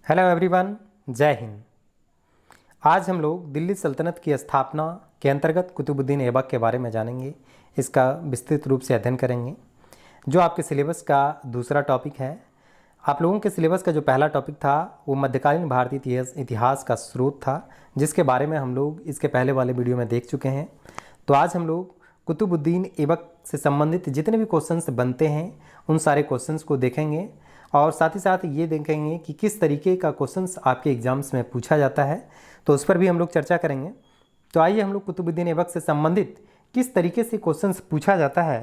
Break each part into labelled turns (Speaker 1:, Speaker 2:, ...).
Speaker 1: Hello everyone, जय हिंद। आज हम लोग दिल्ली सल्तनत की स्थापना के अंतर्गत कुतुबुद्दीन ऐबक के बारे में जानेंगे। इसका विस्तृत रूप से अध्ययन करेंगे, जो आपके सिलेबस का दूसरा टॉपिक है। आप लोगों के सिलेबस का जो पहला टॉपिक था वो मध्यकालीन भारतीय इतिहास का स्रोत था, जिसके बारे में हम लोग इसके पहले वाले वीडियो में देख चुके हैं। तो आज हम लोग कुतुबुद्दीन ऐबक से संबंधित जितने भी क्वेश्चंस बनते हैं उन सारे क्वेश्चंस को देखेंगे और साथ ही साथ ये देखेंगे कि किस तरीके का क्वेश्चंस आपके एग्जाम्स में पूछा जाता है, तो उस पर भी हम लोग चर्चा करेंगे। तो आइए हम लोग कुतुबुद्दीन ऐबक से संबंधित किस तरीके से क्वेश्चंस पूछा जाता है,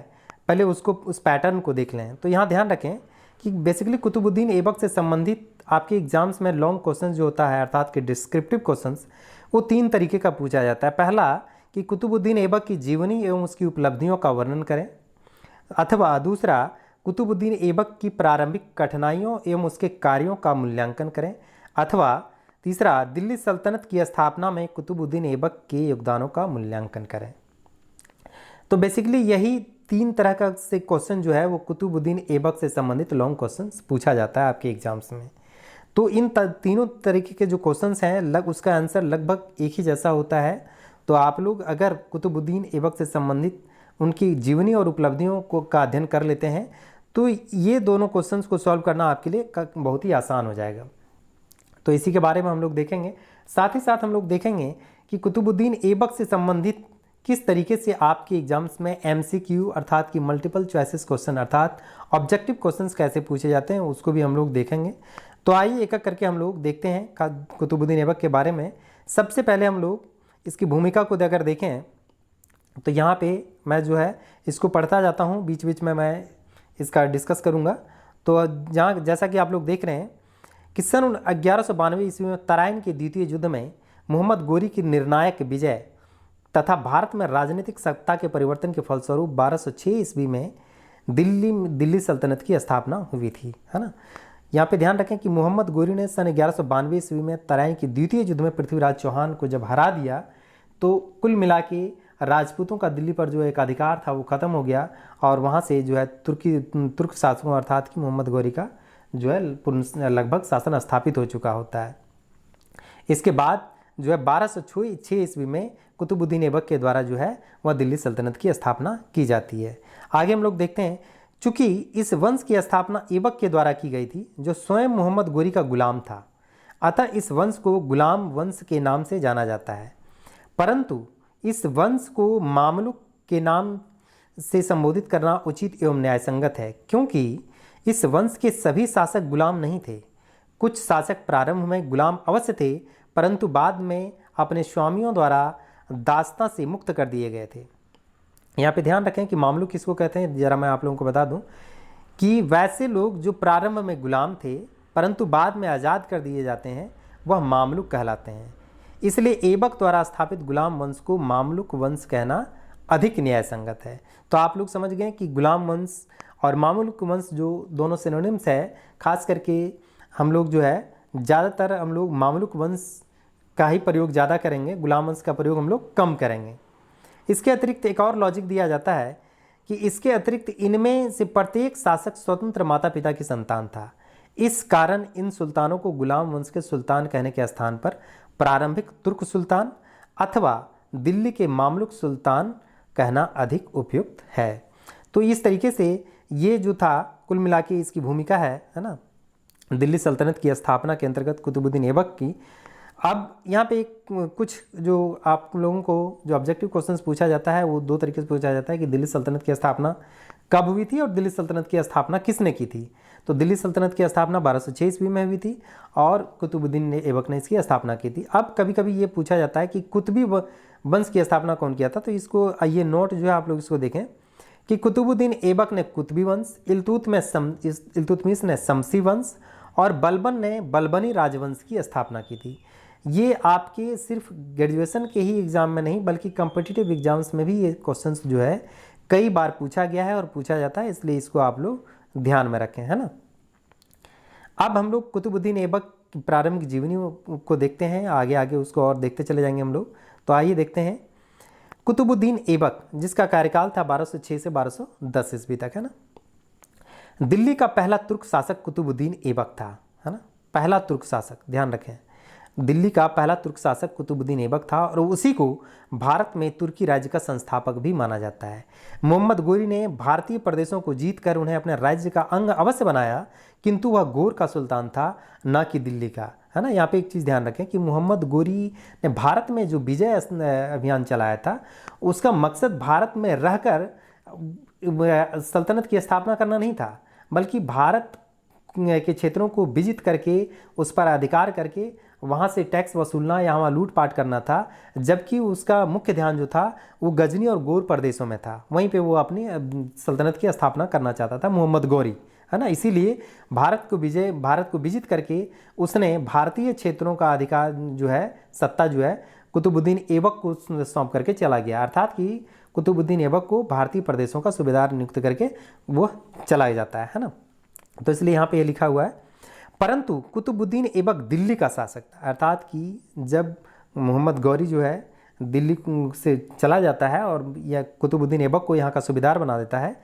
Speaker 1: पहले उसको उस पैटर्न को देख लें। तो यहाँ ध्यान रखें कि बेसिकली कुतुबुद्दीन ऐबक से संबंधित आपके एग्जाम्स में लॉन्ग क्वेश्चन जो होता है अर्थात कि डिस्क्रिप्टिव क्वेश्चंस, वो तीन तरीके का पूछा जाता है। पहला कि कुतुबुद्दीन ऐबक की जीवनी एवं उसकी उपलब्धियों का वर्णन करें, अथवा दूसरा कुतुबुद्दीन ऐबक की प्रारंभिक कठिनाइयों एवं उसके कार्यों का मूल्यांकन करें, अथवा तीसरा दिल्ली सल्तनत की स्थापना में कुतुबुद्दीन ऐबक के योगदानों का मूल्यांकन करें। तो बेसिकली यही तीन तरह का से क्वेश्चन जो है वो कुतुबुद्दीन ऐबक से संबंधित लॉन्ग क्वेश्चन पूछा जाता है आपके एग्जाम्स में। तो इन तीनों तरीके के जो क्वेश्चंस हैं उसका आंसर लगभग एक ही जैसा होता है। तो आप लोग अगर कुतुबुद्दीन ऐबक से संबंधित उनकी जीवनी और उपलब्धियों का अध्ययन कर लेते हैं तो ये दोनों क्वेश्चंस को सॉल्व करना आपके लिए बहुत ही आसान हो जाएगा। तो इसी के बारे में हम लोग देखेंगे। साथ ही साथ हम लोग देखेंगे कि कुतुबुद्दीन ऐबक से संबंधित किस तरीके से आपके एग्जाम्स में MCQ अर्थात कि मल्टीपल चॉइसेस क्वेश्चन अर्थात ऑब्जेक्टिव क्वेश्चंस कैसे पूछे जाते हैं, उसको भी हम लोग देखेंगे। तो आइए एक एक करके हम लोग देखते हैं कुतुबुद्दीन ऐबक के बारे में। सबसे पहले हम लोग इसकी भूमिका को अगर देखें तो यहाँ पे मैं जो है इसको पढ़ता जाता हूँ, बीच बीच में मैं इसका डिस्कस करूँगा। तो जहाँ जैसा कि आप लोग देख रहे हैं कि सन 1192 ईस्वी में तराइन के द्वितीय युद्ध में मोहम्मद गोरी की निर्णायक विजय तथा भारत में राजनीतिक सत्ता के परिवर्तन के फलस्वरूप 1206 ईस्वी में दिल्ली सल्तनत की स्थापना हुई थी, है ना। यहाँ पे ध्यान रखें कि मोहम्मद गोरी ने सन 1192 ईस्वी में तराइन के द्वितीय युद्ध में पृथ्वीराज चौहान को जब हरा दिया तो कुल मिला के राजपूतों का दिल्ली पर जो एक अधिकार था वो ख़त्म हो गया और वहाँ से जो है तुर्क शासकों अर्थात कि मोहम्मद गोरी का जो है लगभग शासन स्थापित हो चुका होता है। इसके बाद जो है 1206 ईस्वी में कुतुबुद्दीन ऐबक के द्वारा जो है वह दिल्ली सल्तनत की स्थापना की जाती है। आगे हम लोग देखते हैं, चूँकि इस वंश की स्थापना ऐबक के द्वारा की गई थी जो स्वयं मोहम्मद गोरी का गुलाम था, अतः इस वंश को गुलाम वंश के नाम से जाना जाता है। परंतु इस वंश को मामलुक के नाम से संबोधित करना उचित एवं न्यायसंगत है, क्योंकि इस वंश के सभी शासक गुलाम नहीं थे। कुछ शासक प्रारंभ में गुलाम अवश्य थे, परंतु बाद में अपने स्वामियों द्वारा दासता से मुक्त कर दिए गए थे। यहाँ पे ध्यान रखें कि मामलुक किसको कहते हैं, ज़रा मैं आप लोगों को बता दूं कि वैसे लोग जो प्रारंभ में गुलाम थे परंतु बाद में आज़ाद कर दिए जाते हैं वह मामलुक कहलाते हैं। इसलिए ऐबक द्वारा स्थापित गुलाम वंश को मामलुक वंश कहना अधिक न्याय संगत है। तो आप लोग समझ गए कि गुलाम वंश और मामलुक वंश जो दोनों सिनोनिम्स है, खास करके हम लोग जो है ज़्यादातर हम लोग मामलुक वंश का ही प्रयोग ज़्यादा करेंगे, गुलाम वंश का प्रयोग हम लोग कम करेंगे। इसके अतिरिक्त एक और लॉजिक दिया जाता है कि इसके अतिरिक्त इनमें से प्रत्येक शासक स्वतंत्र माता पिता की संतान था। इस कारण इन सुल्तानों को गुलाम वंश के सुल्तान कहने के स्थान पर प्रारंभिक तुर्क सुल्तान अथवा दिल्ली के मामलुक सुल्तान कहना अधिक उपयुक्त है। तो इस तरीके से ये जो था कुल मिला के इसकी भूमिका है ना, दिल्ली सल्तनत की स्थापना के अंतर्गत कुतुबुद्दीन ऐबक की। अब यहाँ पे कुछ जो आप लोगों को जो ऑब्जेक्टिव क्वेश्चंस पूछा जाता है वो दो तरीके से पूछा जाता है कि दिल्ली सल्तनत की स्थापना कब हुई थी और दिल्ली सल्तनत की स्थापना किसने की थी। तो दिल्ली सल्तनत की स्थापना 1206 ईस्वी में हुई थी और कुतुबुद्दीन ऐबक ने इसकी स्थापना की थी। अब कभी कभी ये पूछा जाता है कि कुतुबी वंश की स्थापना कौन किया था, तो इसको ये नोट जो है आप लोग इसको देखें कि कुतुबुद्दीन ऐबक ने कुतुबी वंश, इल्तुतमिश ने शमसी वंश और बलबन ने बलबनी राजवंश की स्थापना की थी। ये आपके सिर्फ ग्रेजुएशन के ही एग्ज़ाम में नहीं बल्कि कॉम्पिटिटिव एग्जाम्स में भी ये क्वेश्चंस जो है कई बार पूछा गया है और पूछा जाता है, इसलिए इसको आप लोग ध्यान में रखें, है ना। अब हम लोग कुतुबुद्दीन ऐबक की प्रारंभिक जीवनी को देखते हैं, आगे आगे उसको और देखते चले जाएंगे हम लोग। तो आइए देखते हैं कुतुबुद्दीन ऐबक, जिसका कार्यकाल था 1206 से 1210 ईस्वी तक, है ना। दिल्ली का पहला तुर्क शासक कुतुबुद्दीन ऐबक था, है ना। पहला तुर्क शासक, ध्यान रखें, दिल्ली का पहला तुर्क शासक कुतुबुद्दीन ऐबक था और उसी को भारत में तुर्की राज्य का संस्थापक भी माना जाता है। मोहम्मद गोरी ने भारतीय प्रदेशों को जीतकर उन्हें अपने राज्य का अंग अवश्य बनाया, किंतु वह गोर का सुल्तान था, न कि दिल्ली का, है ना। यहाँ पे एक चीज़ ध्यान रखें कि मोहम्मद गोरी ने भारत में जो विजय अभियान चलाया था, उसका मकसद भारत में रहकर सल्तनत की स्थापना करना नहीं था, बल्कि भारत के क्षेत्रों को विजित करके उस पर अधिकार करके वहाँ से टैक्स वसूलना या वहाँ लूटपाट करना था, जबकि उसका मुख्य ध्यान जो था वो गजनी और गोर प्रदेशों में था। वहीं पे वो अपनी सल्तनत की स्थापना करना चाहता था मोहम्मद गोरी, है ना। इसीलिए भारत को विजित करके उसने भारतीय क्षेत्रों का अधिकार जो है, सत्ता जो है, कुतुबुद्दीन ऐबक को सौंप करके चला गया। अर्थात कि कुतुबुद्दीन ऐबक को भारतीय प्रदेशों का सूबेदार नियुक्त करके वो चला जाता है ना। तो इसलिए यहाँ पे ये लिखा हुआ है, परंतु कुतुबुद्दीन ऐबक दिल्ली का शासक था। अर्थात कि जब मोहम्मद गौरी जो है दिल्ली से चला जाता है और यह कुतुबुद्दीन ऐबक को यहाँ का सूबेदार बना देता है,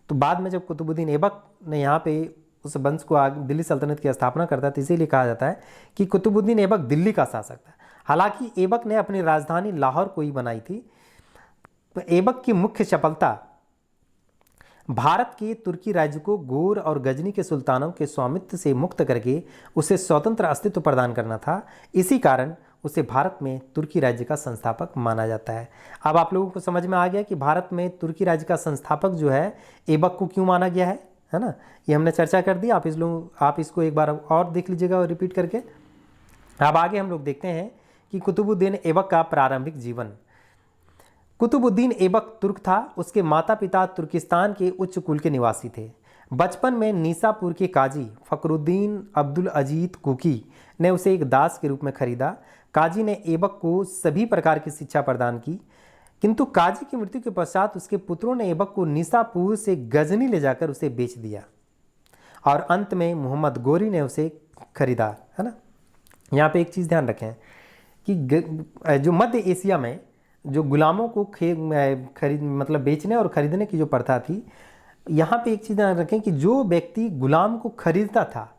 Speaker 1: तो बाद में जब कुतुबुद्दीन ऐबक ने यहाँ पे उस वंश को दिल्ली सल्तनत की स्थापना करता है, तो इसीलिए कहा जाता है कि कुतुबुद्दीन ऐबक दिल्ली का शासक था। हालांकि ऐबक ने अपनी राजधानी लाहौर को ही बनाई थी। तो ऐबक की मुख्य सफलता भारत के तुर्की राज्य को गोर और गजनी के सुल्तानों के स्वामित्व से मुक्त करके उसे स्वतंत्र अस्तित्व प्रदान करना था। इसी कारण उसे भारत में तुर्की राज्य का संस्थापक माना जाता है। अब आप लोगों को समझ में आ गया कि भारत में तुर्की राज्य का संस्थापक जो है ऐबक को क्यों माना गया है ना। ये हमने चर्चा कर दी। आप इसको एक बार और देख लीजिएगा और रिपीट करके। अब आगे हम लोग देखते हैं कि कुतुबुद्दीन ऐबक का प्रारंभिक जीवन। कुतुबुद्दीन ऐबक तुर्क था। उसके माता पिता तुर्किस्तान के उच्च कुल के निवासी थे। बचपन में नीसापुर के काजी फखरुद्दीन अब्दुल अजीत कुकी ने उसे एक दास के रूप में खरीदा। काजी ने ऐबक को सभी प्रकार की शिक्षा प्रदान की, किंतु काजी की मृत्यु के पश्चात उसके पुत्रों ने ऐबक को नीसापुर से गजनी ले जाकर उसे बेच दिया और अंत में मोहम्मद गोरी ने उसे खरीदा, है ना। यहाँ पे एक चीज़ ध्यान रखें कि जो मध्य एशिया में जो गुलामों को मतलब बेचने और खरीदने की जो प्रथा थी, यहाँ पे एक चीज़ ध्यान रखें कि जो व्यक्ति गुलाम को खरीदता था,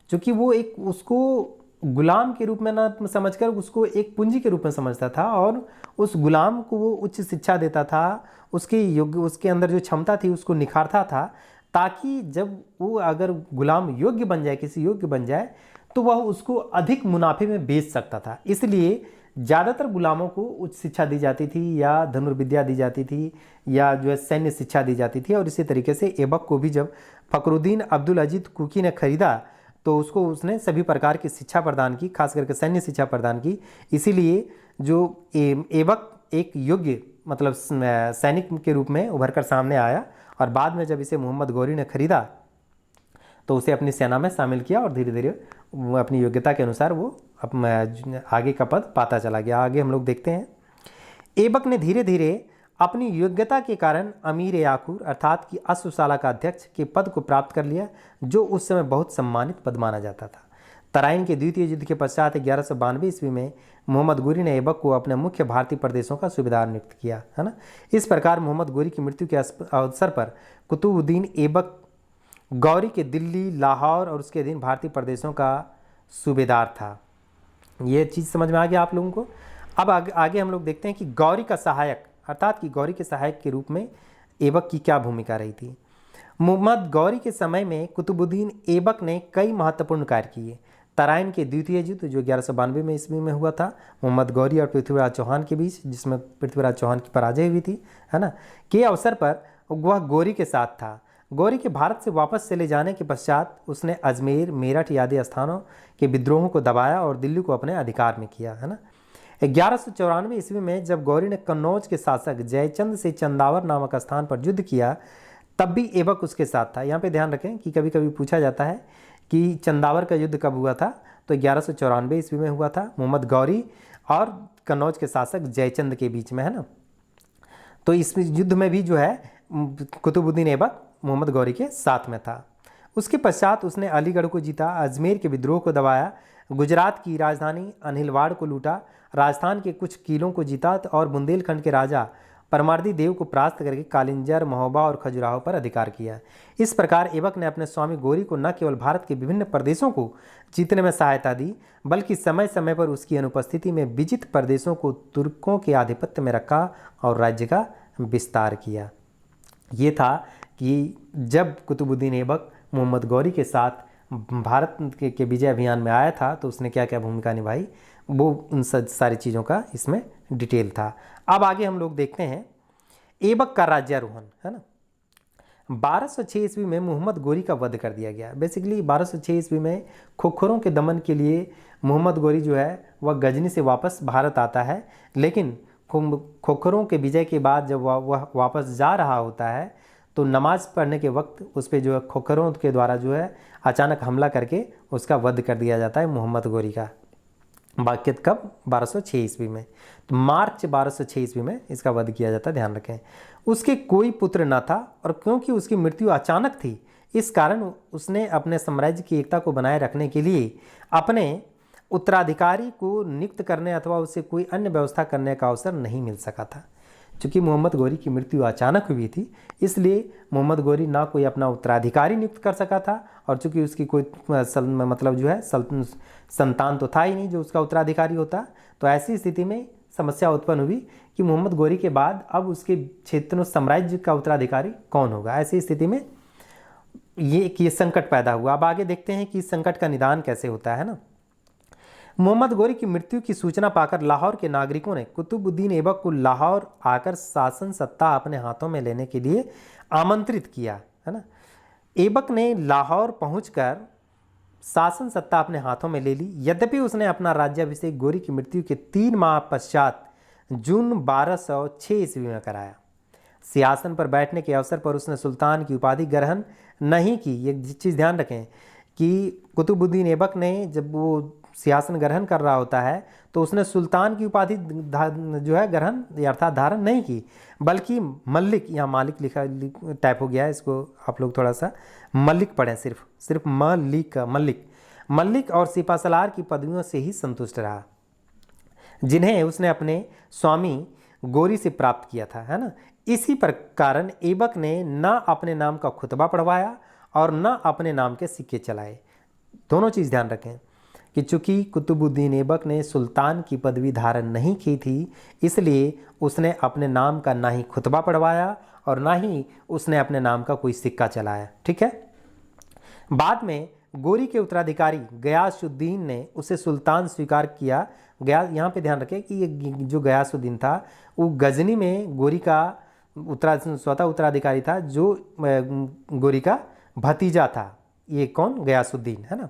Speaker 1: क्योंकि वो एक उसको गुलाम के रूप में ना समझकर उसको एक पूंजी के रूप में समझता था और उस गुलाम को वो उच्च शिक्षा देता था, उसके अंदर जो क्षमता थी उसको निखारता था, ताकि जब वो अगर गुलाम योग्य बन जाए, किसी योग्य बन जाए, तो वह उसको अधिक मुनाफे में बेच सकता था। इसलिए ज़्यादातर गुलामों को उच्च शिक्षा दी जाती थी या धनुर्विद्या दी जाती थी या जो है सैन्य शिक्षा दी जाती थी। और इसी तरीके से ऐबक को भी जब फखरुद्दीन अब्दुल अजीत कुकी ने खरीदा तो उसने सभी प्रकार की शिक्षा प्रदान की, खास करके सैन्य शिक्षा प्रदान की। इसीलिए जो ऐबक एक योग्य मतलब सैनिक के रूप में उभर कर सामने आया और बाद में जब इसे मोहम्मद गौरी ने खरीदा तो उसे अपनी सेना में शामिल किया और धीरे धीरे अपनी योग्यता के अनुसार वो आगे का पद पाता चला गया। आगे हम लोग देखते हैं, ऐबक ने धीरे धीरे अपनी योग्यता के कारण अमीर याकूर अर्थात कि अश्वशाला का अध्यक्ष के पद को प्राप्त कर लिया, जो उस समय बहुत सम्मानित पद माना जाता था। तराइन के द्वितीय युद्ध के पश्चात 1192 ईस्वी में मोहम्मद गोरी ने ऐबक को अपने मुख्य भारतीय प्रदेशों का सूबेदार नियुक्त किया, है ना। इस प्रकार मोहम्मद गोरी की मृत्यु के अवसर पर कुतुबुद्दीन ऐबक गौरी के दिल्ली, लाहौर और उसके अधीन भारतीय प्रदेशों का सूबेदार था। ये चीज़ समझ में आ गया आप लोगों को। अब आगे हम लोग देखते हैं कि गौरी का सहायक अर्थात कि गौरी के सहायक के रूप में ऐबक की क्या भूमिका रही थी। मोहम्मद गौरी के समय में कुतुबुद्दीन ऐबक ने कई महत्वपूर्ण कार्य किए। तराइन के द्वितीय युद्ध जो 1192 में ईस्वी में हुआ था मोहम्मद गौरी और पृथ्वीराज चौहान के बीच, जिसमें पृथ्वीराज चौहान की पराजय हुई थी, है ना, के अवसर पर वह गौरी के साथ था। गौरी के भारत से वापस चले जाने के पश्चात उसने अजमेर, मेरठ आदि स्थानों के विद्रोहों को दबाया और दिल्ली को अपने अधिकार में किया, है ना। 1194 ईस्वी में जब गौरी ने कन्नौज के शासक जयचंद से चंदावर नामक स्थान पर युद्ध किया, तब भी ऐबक उसके साथ था। यहाँ पे ध्यान रखें कि कभी कभी पूछा जाता है कि चंदावर का युद्ध कब हुआ था, तो 1194 ईस्वी में हुआ था, मोहम्मद गौरी और कन्नौज के शासक जयचंद के बीच में, है ना। तो इस युद्ध में भी जो है कुतुबुद्दीन ऐबक मोहम्मद गौरी के साथ में था। उसके पश्चात उसने अलीगढ़ को जीता, अजमेर के विद्रोह को दबाया, गुजरात की राजधानी अनिलवाड़ को लूटा, राजस्थान के कुछ किलों को जीता और बुंदेलखंड के राजा परमार्दी देव को परास्त करके कालिंजर, महोबा और खजुराहो पर अधिकार किया। इस प्रकार ऐबक ने अपने स्वामी गौरी को न केवल भारत के विभिन्न प्रदेशों को जीतने में सहायता दी, बल्कि समय समय पर उसकी अनुपस्थिति में विजित प्रदेशों को तुर्कों के आधिपत्य में रखा और राज्य का विस्तार किया। ये था कि जब कुतुबुद्दीन ऐबक मोहम्मद गौरी के साथ भारत के विजय अभियान में आया था तो उसने क्या क्या भूमिका निभाई, वो उन सारी चीज़ों का इसमें डिटेल था। अब आगे हम लोग देखते हैं ऐबक का राज्यारोहण, है ना। 1206 ईस्वी में मोहम्मद गोरी का वध कर दिया गया। बेसिकली 1206 ईस्वी में खोखरों के दमन के लिए मोहम्मद गोरी जो है वह गजनी से वापस भारत आता है, लेकिन खोखरों के विजय के बाद जब वह वापस जा रहा होता है तो नमाज पढ़ने के वक्त उस पर जो है खोखरों के द्वारा जो है अचानक हमला करके उसका वध कर दिया जाता है मोहम्मद गोरी का। बाकियत कब? 1206 ईस्वी में। तो मार्च 1206 ईस्वी में इसका वध किया जाता है, ध्यान रखें। उसके कोई पुत्र न था और क्योंकि उसकी मृत्यु अचानक थी, इस कारण उसने अपने साम्राज्य की एकता को बनाए रखने के लिए अपने उत्तराधिकारी को नियुक्त करने अथवा उससे कोई अन्य व्यवस्था करने का अवसर नहीं मिल सका था। चूँकि मोहम्मद गोरी की मृत्यु अचानक हुई थी, इसलिए मोहम्मद गोरी ना कोई अपना उत्तराधिकारी नियुक्त कर सका था, और चूँकि उसकी कोई मतलब जो है संतान तो था ही नहीं जो उसका उत्तराधिकारी होता। तो ऐसी स्थिति में समस्या उत्पन्न हुई कि मोहम्मद गोरी के बाद अब उसके क्षेत्र साम्राज्य का उत्तराधिकारी कौन होगा। ऐसी स्थिति में ये संकट पैदा हुआ। अब आगे देखते हैं कि इस संकट का निदान कैसे होता है ना। मोहम्मद गोरी की मृत्यु की सूचना पाकर लाहौर के नागरिकों ने कुतुबुद्दीन ऐबक को लाहौर आकर शासन सत्ता अपने हाथों में लेने के लिए आमंत्रित किया, है ना। ऐबक ने लाहौर पहुंचकर शासन सत्ता अपने हाथों में ले ली। यद्यपि उसने अपना राज्याभिषेक गोरी की मृत्यु के 3 माह पश्चात जून 1206 ईस्वी में कराया। सिंहासन पर बैठने के अवसर पर उसने सुल्तान की उपाधि ग्रहण नहीं की। ये चीज़ ध्यान रखें कि कुतुबुद्दीन ऐबक ने जब वो सिंहासन ग्रहण कर रहा होता है तो उसने सुल्तान की उपाधि जो है ग्रहण अर्थात धारण नहीं की, बल्कि मल्लिक, यहाँ मालिक लिखा टाइप हो गया है, इसको आप लोग थोड़ा सा मल्लिक पढ़ें, सिर्फ मल्लिक और सिपासलार की पदवियों से ही संतुष्ट रहा, जिन्हें उसने अपने स्वामी गोरी से प्राप्त किया था, है ना। इसी पर कारण ऐबक ने न अपने नाम का खुतबा पढ़वाया और न अपने नाम के सिक्के चलाए। दोनों चीज़ ध्यान रखें कि चूंकि कुतुबुद्दीन ऐबक ने सुल्तान की पदवी धारण नहीं की थी, इसलिए उसने अपने नाम का ना ही खुतबा पढ़वाया और ना ही उसने अपने नाम का कोई सिक्का चलाया, ठीक है। बाद में गोरी के उत्तराधिकारी गयासुद्दीन ने उसे सुल्तान स्वीकार किया। यहाँ पे ध्यान रखें कि ये जो गयासुद्दीन था वो गजनी में गोरी का स्वतः उत्तराधिकारी था, जो गोरी का भतीजा था। ये कौन? गयासुद्दीन, है ना।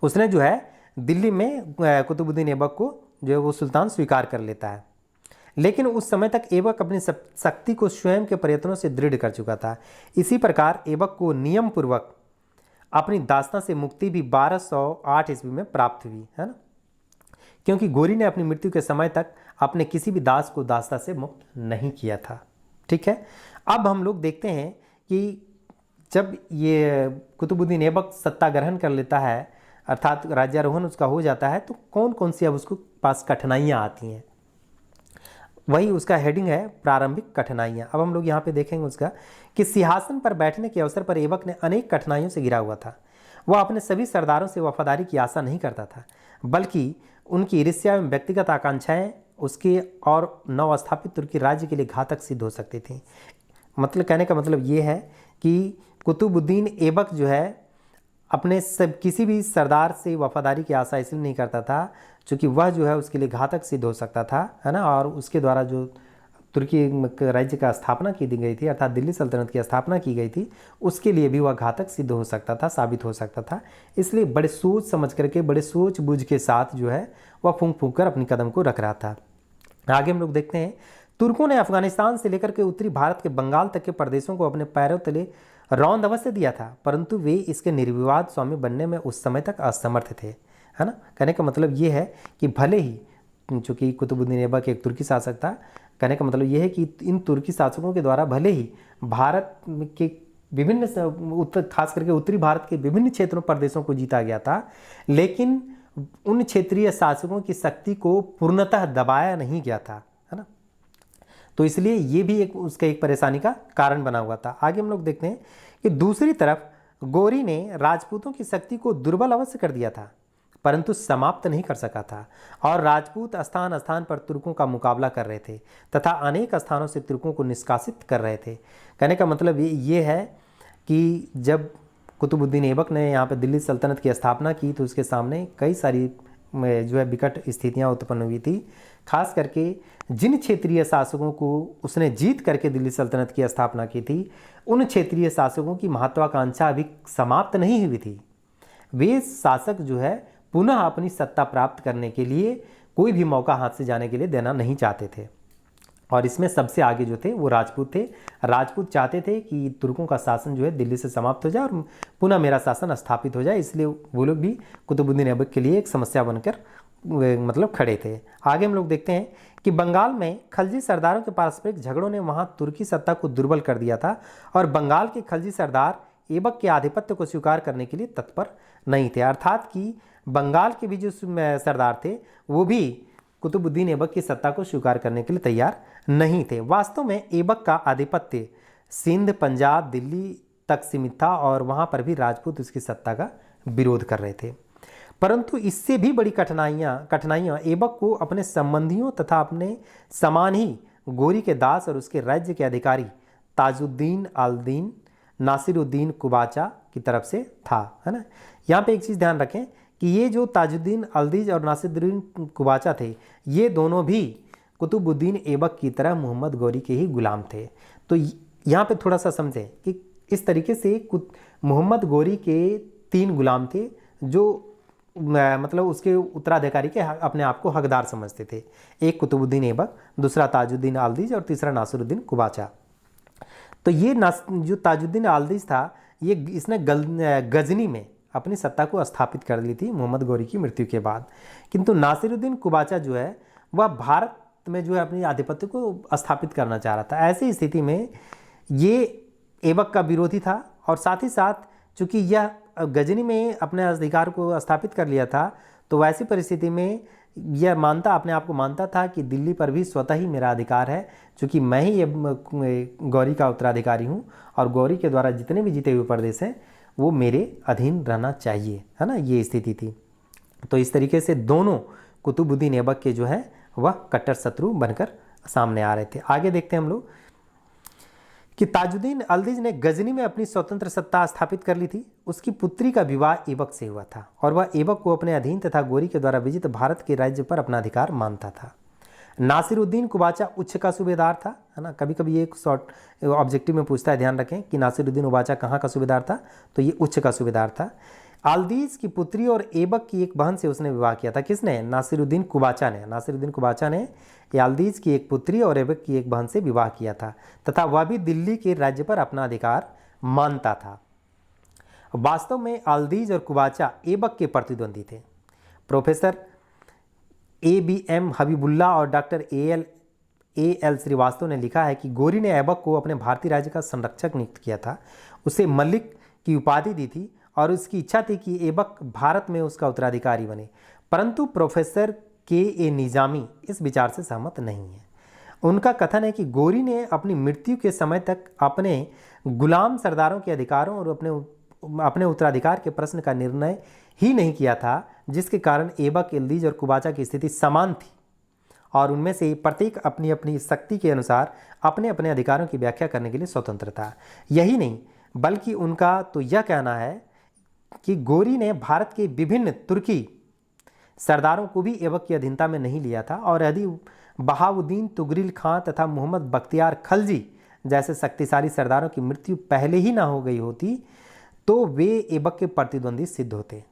Speaker 1: उसने जो है दिल्ली में कुतुबुद्दीन ऐबक को जो है वो सुल्तान स्वीकार कर लेता है, लेकिन उस समय तक ऐबक अपनी शक्ति को स्वयं के प्रयत्नों से दृढ़ कर चुका था। इसी प्रकार ऐबक को नियम पूर्वक अपनी दास्तां से मुक्ति भी 1208 ईस्वी में प्राप्त हुई, है ना, क्योंकि गोरी ने अपनी मृत्यु के समय तक अपने किसी भी दास को दास्ता से मुक्त नहीं किया था, ठीक है। अब हम लोग देखते हैं कि जब ये कुतुबुद्दीन ऐबक सत्ता ग्रहण कर लेता है अर्थात राज्यारोहण उसका हो जाता है, तो कौन कौन सी अब उसको पास कठिनाइयाँ आती हैं, वही उसका हेडिंग है प्रारंभिक कठिनाइयाँ। अब हम लोग यहाँ पे देखेंगे उसका कि सिंहासन पर बैठने के अवसर पर ऐबक ने अनेक कठिनाइयों से घिरा हुआ था। वह अपने सभी सरदारों से वफादारी की आशा नहीं करता था, बल्कि उनकी ईर्ष्या एवं व्यक्तिगत आकांक्षाएं उसके और नवस्थापित तुर्की राज्य के लिए घातक सिद्ध हो सकती थी। मतलब कहने का मतलब ये है कि कुतुबुद्दीन ऐबक जो है अपने किसी भी सरदार से वफादारी की आशा इसलिए नहीं करता था क्योंकि वह जो है उसके लिए घातक सिद्ध हो सकता था, है ना, और उसके द्वारा जो तुर्की राज्य का स्थापना की दी गई थी अर्थात दिल्ली सल्तनत की स्थापना की गई थी, उसके लिए भी वह घातक सिद्ध हो सकता था, साबित हो सकता था। इसलिए बड़े सोच समझ करके, बड़े सोच बूझ के साथ जो है वह फूंक फूंक कर अपनी कदम को रख रहा था। आगे हम लोग देखते हैं, तुर्कों ने अफगानिस्तान से लेकर के उत्तरी भारत के बंगाल तक के प्रदेशों को अपने पैरों तले रौंद अवश्य दिया था, परंतु वे इसके निर्विवाद स्वामी बनने में उस समय तक असमर्थ थे, है ना। कहने का मतलब ये है कि भले ही चूँकि कुतुबुद्दीन ऐबक एक तुर्की शासक था, कहने का मतलब ये है कि इन तुर्की शासकों के द्वारा भले ही भारत के विभिन्न खास करके उत्तरी भारत के विभिन्न क्षेत्रों प्रदेशों को जीता गया था, लेकिन उन क्षेत्रीय शासकों की शक्ति को पूर्णतः दबाया नहीं गया था, है ना। तो इसलिए ये भी उसका एक परेशानी का कारण बना हुआ था। आगे हम लोग देखते हैं कि दूसरी तरफ गोरी ने राजपूतों की शक्ति को दुर्बल अवश्य कर दिया था, परंतु समाप्त नहीं कर सका था, और राजपूत स्थान स्थान पर तुर्कों का मुकाबला कर रहे थे तथा अनेक स्थानों से तुर्कों को निष्कासित कर रहे थे। कहने का मतलब ये है कि जब कुतुबुद्दीन ऐबक ने यहाँ पर दिल्ली सल्तनत की स्थापना की तो उसके सामने कई सारी जो है विकट स्थितियाँ उत्पन्न हुई थी। खास करके जिन क्षेत्रीय शासकों को उसने जीत करके दिल्ली सल्तनत की स्थापना की थी, उन क्षेत्रीय शासकों की महत्वाकांक्षा अभी समाप्त नहीं हुई थी। वे शासक जो है पुनः अपनी सत्ता प्राप्त करने के लिए कोई भी मौका हाथ से जाने के लिए देना नहीं चाहते थे, और इसमें सबसे आगे जो थे वो राजपूत थे। राजपूत चाहते थे कि तुर्कों का शासन जो है दिल्ली से समाप्त हो जाए और पुनः मेरा शासन स्थापित हो जाए, इसलिए वो लोग भी कुतुबुद्दीन ऐबक के लिए एक समस्या बनकर मतलब खड़े थे। आगे हम लोग देखते हैं कि बंगाल में खलजी सरदारों के पारस्परिक झगड़ों ने वहाँ तुर्की सत्ता को दुर्बल कर दिया था, और बंगाल के खलजी सरदार ऐबक के आधिपत्य को स्वीकार करने के लिए तत्पर नहीं थे। अर्थात कि बंगाल के भी जो सरदार थे वो भी कुतुबुद्दीन ऐबक की सत्ता को स्वीकार करने के लिए तैयार नहीं थे। वास्तव में ऐबक का आधिपत्य सिंध, पंजाब, दिल्ली तक सीमित था, और वहाँ पर भी राजपूत उसकी सत्ता का विरोध कर रहे थे। परंतु इससे भी बड़ी कठिनाइयाँ ऐबक को अपने संबंधियों तथा अपने समान ही गोरी के दास और उसके राज्य के अधिकारी ताजुद्दीन अल-दीन नासिरुद्दीन कुबाचा की तरफ से था, है ना। यहाँ पे एक चीज़ ध्यान रखें कि ये जो ताजुद्दीन अल्दीज और नासिरुद्दीन कुबाचा थे, ये दोनों भी कुतुबुद्दीन ऐबक की तरह मोहम्मद गौरी के ही गुलाम थे। तो यहाँ पे थोड़ा सा समझें कि इस तरीके से मोहम्मद गौरी के 3 गुलाम थे जो मतलब उसके उत्तराधिकारी के अपने आप को हकदार समझते थे। एक कुतुबुद्दीन ऐबक, दूसरा ताजुद्दीन अल्दीज और तीसरा नासिरुद्दीन कुबाचा। तो ये जो ताजुद्दीन अल्दीज था, ये इसने गजनी में अपनी सत्ता को स्थापित कर ली थी मोहम्मद गौरी की मृत्यु के बाद। किंतु नासिरुद्दीन कुबाचा जो है वह भारत में जो है अपनी आधिपत्य को स्थापित करना चाह रहा था। ऐसी स्थिति में ये ऐबक का विरोधी था, और साथ ही साथ चूंकि यह गजनी में अपने अधिकार को स्थापित कर लिया था, तो वैसी परिस्थिति में यह अपने आप को मानता था कि दिल्ली पर भी स्वतः ही मेरा अधिकार है, चूँकि मैं ही गौरी का उत्तराधिकारी हूँ, और गौरी के द्वारा जितने भी जीते हुए प्रदेश हैं वो मेरे अधीन रहना चाहिए, है ना। ये स्थिति थी। तो इस तरीके से दोनों कुतुबुद्दीन ऐबक के जो है वह कट्टर शत्रु बनकर सामने आ रहे थे। आगे देखते हैं हम लोग कि ताजुद्दीन अल्दीज ने गजनी में अपनी स्वतंत्र सत्ता स्थापित कर ली थी। उसकी पुत्री का विवाह ऐबक से हुआ था, और वह ऐबक को अपने अधीन तथा गोरी के द्वारा विजित भारत के राज्य पर अपना अधिकार मानता था। नासिरुद्दीन कुबाचा उच्च का सूबेदार था, है ना। कभी कभी ये एक शॉर्ट ऑब्जेक्टिव में पूछता है, ध्यान रखें कि नासिरुद्दीन कुबाचा कहाँ का सूबेदार था, तो ये उच्च का सूबेदार था। अल्दीज की पुत्री और ऐबक की एक बहन से उसने विवाह किया था। किसने? नासिरुद्दीन कुबाचा ने। नासिरुद्दीन कुबाचा ने अल्दीज की एक पुत्री और ऐबक की एक बहन से विवाह किया था, तथा वह भी दिल्ली के राज्य पर अपना अधिकार मानता था। वास्तव में अल्दीज और कुबाचा ऐबक के प्रतिद्वंदी थे। प्रोफेसर ABM हबीबुल्ला और डॉक्टर AL श्रीवास्तव ने लिखा है कि गोरी ने ऐबक को अपने भारतीय राज्य का संरक्षक नियुक्त किया था, उसे मलिक की उपाधि दी थी, और उसकी इच्छा थी कि ऐबक भारत में उसका उत्तराधिकारी बने। परंतु प्रोफेसर KA निजामी इस विचार से सहमत नहीं है। उनका कथन है कि गोरी ने अपनी मृत्यु के समय तक अपने गुलाम सरदारों के अधिकारों और अपने उत्तराधिकार के प्रश्न का निर्णय ही नहीं किया था, जिसके कारण ऐबक, अल्दीज और कुबाचा की स्थिति समान थी, और उनमें से प्रत्येक अपनी अपनी शक्ति के अनुसार अपने अपने अधिकारों की व्याख्या करने के लिए स्वतंत्र था। यही नहीं, बल्कि उनका तो यह कहना है कि गोरी ने भारत के विभिन्न तुर्की सरदारों को भी ऐबक की अधीनता में नहीं लिया था, और यदि बहाउद्दीन तुगरिल खां तथा मोहम्मद बख्तियार खलजी जैसे शक्तिशाली सरदारों की मृत्यु पहले ही ना हो गई होती तो वे ऐबक के प्रतिद्वंदी सिद्ध होते।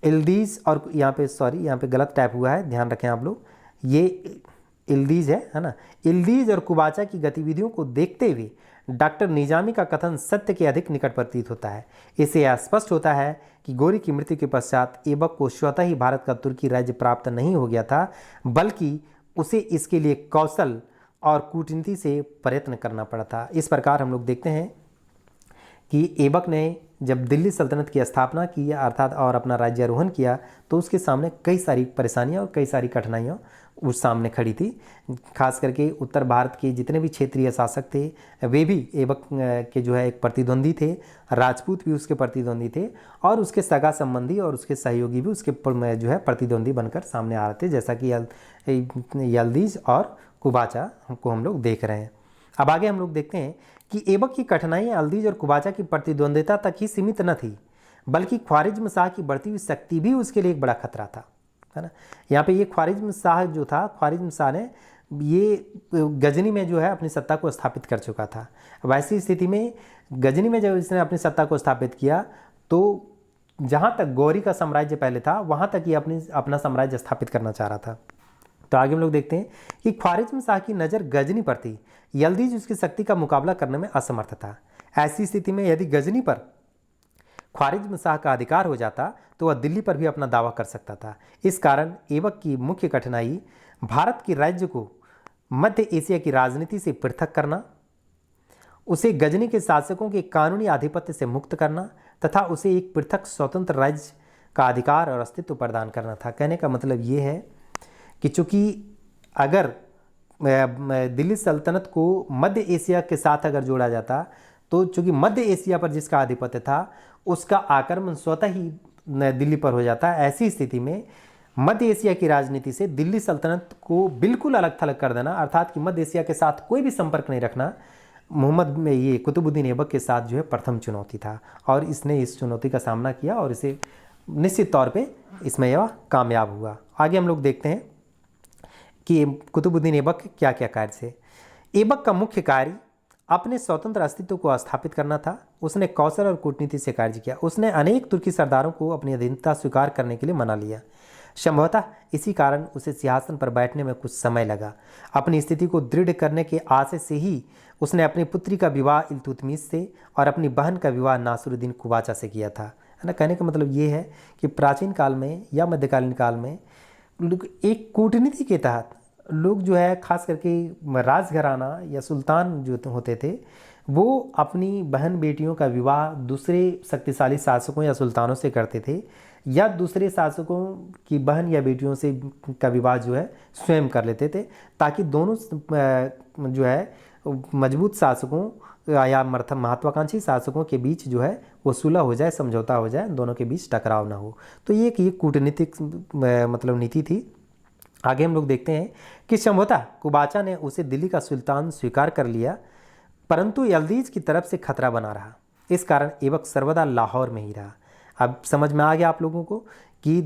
Speaker 1: अल्दीज और यहाँ पे गलत टाइप हुआ है, ध्यान रखें आप लोग, ये अल्दीज है ना। अल्दीज और कुबाचा की गतिविधियों को देखते हुए डॉक्टर निजामी का कथन सत्य के अधिक निकट प्रतीत होता है। इससे यह स्पष्ट होता है कि गोरी की मृत्यु के पश्चात ऐबक को स्वतः ही भारत का तुर्की राज्य प्राप्त नहीं हो गया था, बल्कि उसे इसके लिए कौशल और कूटनीति से प्रयत्न करना पड़ा था। इस प्रकार हम लोग देखते हैं कि ऐबक ने जब दिल्ली सल्तनत की स्थापना की अर्थात और अपना राज्यारोहण किया तो उसके सामने कई सारी परेशानियां और कई सारी कठिनाइयां उस सामने खड़ी थी। खास करके उत्तर भारत के जितने भी क्षेत्रीय शासक थे वे भी ऐबक के जो है एक प्रतिद्वंदी थे, राजपूत भी उसके प्रतिद्वंदी थे और उसके सगा संबंधी और उसके सहयोगी भी उसके जो है प्रतिद्वंदी बनकर सामने आ रहे थे, जैसा कि यल्दीज और कुबाचा को हम लोग देख रहे हैं। अब आगे हम लोग देखते हैं कि ऐबक की कठिनाइयाँ यल्दीज और कुबाचा की प्रतिद्वंदिता तक ही सीमित न थी, बल्कि ख्वारिज्म शाह की बढ़ती हुई शक्ति भी उसके लिए एक बड़ा खतरा था, है ना। यहाँ पे ये ख्वारिज्म शाह जो था, ख्वारिज्म शाह ने ये गजनी में जो है अपनी सत्ता को स्थापित कर चुका था। वैसी स्थिति में गजनी में जब इसने अपनी सत्ता को स्थापित किया तो जहाँ तक गौरी का साम्राज्य पहले था वहाँ तक ये अपना साम्राज्य स्थापित करना चाह रहा था। तो आगे हम लोग देखते हैं कि ख्वारिज्म शाह की नज़र गजनी पर थी, यल्दीज उसकी शक्ति का मुकाबला करने में असमर्थ था। ऐसी स्थिति में यदि गजनी पर ख्वारिज्म शाह का अधिकार हो जाता तो वह दिल्ली पर भी अपना दावा कर सकता था। इस कारण ऐबक की मुख्य कठिनाई भारत के राज्य को मध्य एशिया की राजनीति से पृथक करना, उसे गजनी के शासकों के कानूनी आधिपत्य से मुक्त करना तथा उसे एक पृथक स्वतंत्र राज्य का अधिकार और अस्तित्व प्रदान करना था। कहने का मतलब ये है कि चूंकि अगर दिल्ली सल्तनत को मध्य एशिया के साथ अगर जोड़ा जाता तो चूंकि मध्य एशिया पर जिसका आधिपत्य था उसका आक्रमण स्वतः ही दिल्ली पर हो जाता। ऐसी स्थिति में मध्य एशिया की राजनीति से दिल्ली सल्तनत को बिल्कुल अलग थलग कर देना, अर्थात कि मध्य एशिया के साथ कोई भी संपर्क नहीं रखना, मोहम्मद में ये कुतुबुद्दीन ऐबक के साथ जो है प्रथम चुनौती था और इसने इस चुनौती का सामना किया और इसे निश्चित तौर पे इसमें यह कामयाब हुआ। आगे हम लोग देखते हैं कि कुतुबुद्दीन ऐबक क्या क्या कार्य थे। ऐबक का मुख्य कार्य अपने स्वतंत्र अस्तित्व को स्थापित करना था। उसने कौशल और कूटनीति से कार्य किया। उसने अनेक तुर्की सरदारों को अपनी अधीनता स्वीकार करने के लिए मना लिया। संभवतः इसी कारण उसे सिंहासन पर बैठने में कुछ समय लगा। अपनी स्थिति को दृढ़ करने के आशय से ही उसने अपनी पुत्री का विवाह इल्तुतमिश से और अपनी बहन का विवाह नासिरुद्दीन कुबाचा से किया था, है ना। कहने का मतलब ये है कि प्राचीन काल में या मध्यकालीन काल में एक कूटनीति के तहत लोग जो है खास करके राजघराना या सुल्तान जो होते थे वो अपनी बहन बेटियों का विवाह दूसरे शक्तिशाली शासकों या सुल्तानों से करते थे या दूसरे शासकों की बहन या बेटियों से का विवाह जो है स्वयं कर लेते थे, ताकि दोनों जो है मजबूत शासकों या महत्वाकांक्षी शासकों के बीच जो है वो सुलह हो जाए, समझौता हो जाए, दोनों के बीच टकराव ना हो। तो ये कूटनीतिक मतलब नीति थी। आगे हम लोग देखते हैं कि संभवतः कुबाचा ने उसे दिल्ली का सुल्तान स्वीकार कर लिया, परंतु यल्दीज की तरफ से खतरा बना रहा। इस कारण ऐबक सर्वदा लाहौर में ही रहा। अब समझ में आ गया आप लोगों को कि